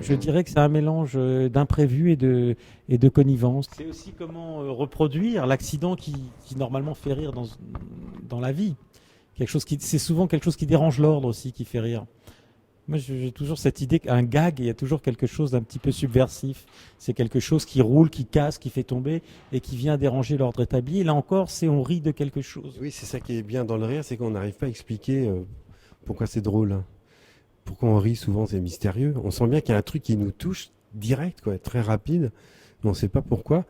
Je dirais que c'est un mélange d'imprévu et de connivence. C'est aussi comment reproduire l'accident qui normalement fait rire dans la vie. C'est souvent quelque chose qui dérange l'ordre aussi, qui fait rire. Moi, j'ai toujours cette idée qu'un gag, il y a toujours quelque chose d'un petit peu subversif. C'est quelque chose qui roule, qui casse, qui fait tomber et qui vient déranger l'ordre établi. Et là encore, c'est on rit de quelque chose. Oui, c'est ça qui est bien dans le rire, c'est qu'on n'arrive pas à expliquer pourquoi c'est drôle, hein. Pourquoi on rit souvent, c'est mystérieux. On sent bien qu'il y a un truc qui nous touche direct, quoi, très rapide, mais on ne sait pas pourquoi.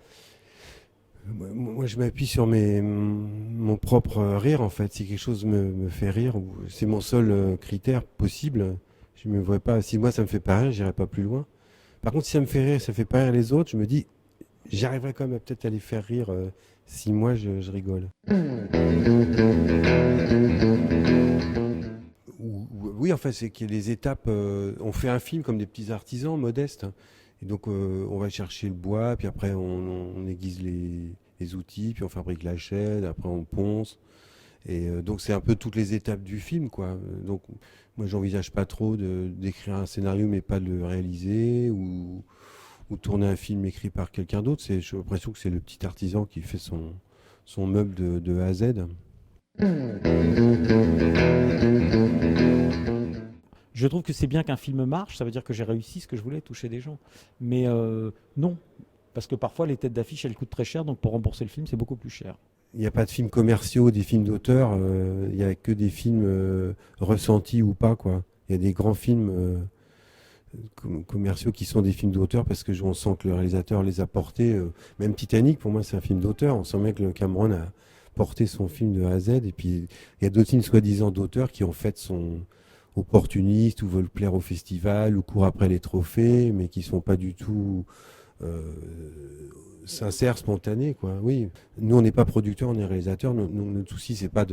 Moi, je m'appuie sur mon propre rire, en fait. Si quelque chose me fait rire, ou c'est mon seul critère possible, je ne me vois pas. Si moi, ça me fait pas rire, j'irai pas plus loin. Par contre, si ça me fait rire, ça fait pas rire les autres, je me dis, j'arriverai quand même peut-être à les faire rire si moi, je rigole. Oui, en fait, c'est qu'il y a des étapes. On fait un film comme des petits artisans modestes, hein. Et donc, on va chercher le bois, puis après, on aiguise les outils, puis on fabrique la chaîne, après, on ponce. Et donc, c'est un peu toutes les étapes du film, quoi. Donc, moi, j'envisage pas trop d'écrire un scénario, mais pas de le réaliser, ou tourner un film écrit par quelqu'un d'autre. J'ai l'impression que c'est le petit artisan qui fait son meuble de A à Z. Je trouve que c'est bien qu'un film marche, ça veut dire que j'ai réussi ce que je voulais, toucher des gens. Mais non, parce que parfois les têtes d'affiche elles coûtent très cher, donc pour rembourser le film c'est beaucoup plus cher. Il n'y a pas de films commerciaux, des films d'auteur. Il n'y a que des films ressentis ou pas, quoi. Il y a des grands films commerciaux qui sont des films d'auteur parce que on sent que le réalisateur les a portés. Même Titanic, pour moi, c'est un film d'auteur. On sent bien que le Cameron a porté son film de A à Z. Et puis, il y a d'autres films soi-disant d'auteurs qui, en fait, sont opportunistes ou veulent plaire au festival ou courent après les trophées, mais qui sont pas du tout euh, sincères, spontanés, quoi. Oui, nous, on n'est pas producteurs, on est réalisateurs. Notre souci, c'est pas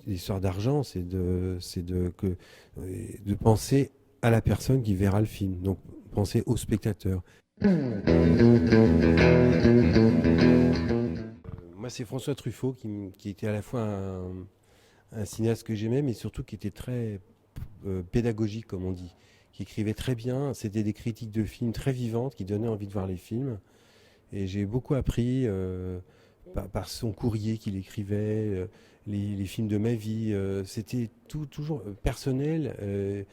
l'histoire d'argent, de penser à la personne qui verra le film. Donc, penser au spectateur. Moi, c'est François Truffaut qui était à la fois un cinéaste que j'aimais, mais surtout qui était très pédagogique, comme on dit, qui écrivait très bien. C'était des critiques de films très vivantes qui donnaient envie de voir les films. Et j'ai beaucoup appris par son courrier qu'il écrivait, les films de ma vie. C'était toujours personnel,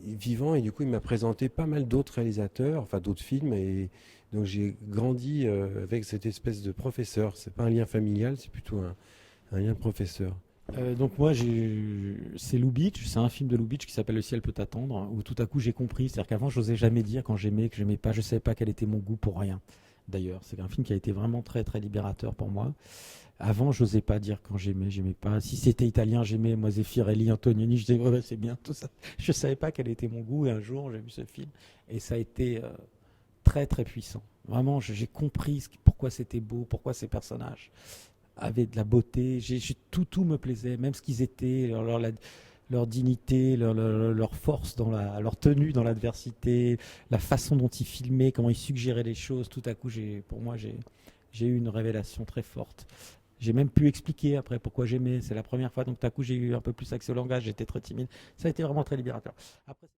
vivant. Et du coup, il m'a présenté pas mal d'autres réalisateurs, enfin d'autres films. Et donc j'ai grandi avec cette espèce de professeur. C'est pas un lien familial, c'est plutôt un lien de professeur. Donc moi c'est Lubitsch, c'est un film de Lubitsch qui s'appelle Le ciel peut attendre, où tout à coup j'ai compris, c'est-à-dire qu'avant j'osais jamais dire quand j'aimais, que j'aimais pas, je savais pas quel était mon goût pour rien. D'ailleurs, c'est un film qui a été vraiment très très libérateur pour moi. Avant, j'osais pas dire quand j'aimais, j'aimais pas. Si c'était italien, j'aimais moi Zeffirelli, Antonioni, je disais ouais, ouais, c'est bien tout ça. Je savais pas quel était mon goût et un jour j'ai vu ce film et ça a été très très puissant. Vraiment, j'ai compris pourquoi c'était beau, pourquoi ces personnages avaient de la beauté. Tout me plaisait, même ce qu'ils étaient, leur dignité, leur force, leur tenue dans l'adversité, la façon dont ils filmaient, comment ils suggéraient les choses. Tout à coup, pour moi, j'ai eu une révélation très forte. J'ai même pu expliquer après pourquoi j'aimais. C'est la première fois, donc tout à coup, j'ai eu un peu plus accès au langage. J'étais très timide. Ça a été vraiment très libérateur. Après,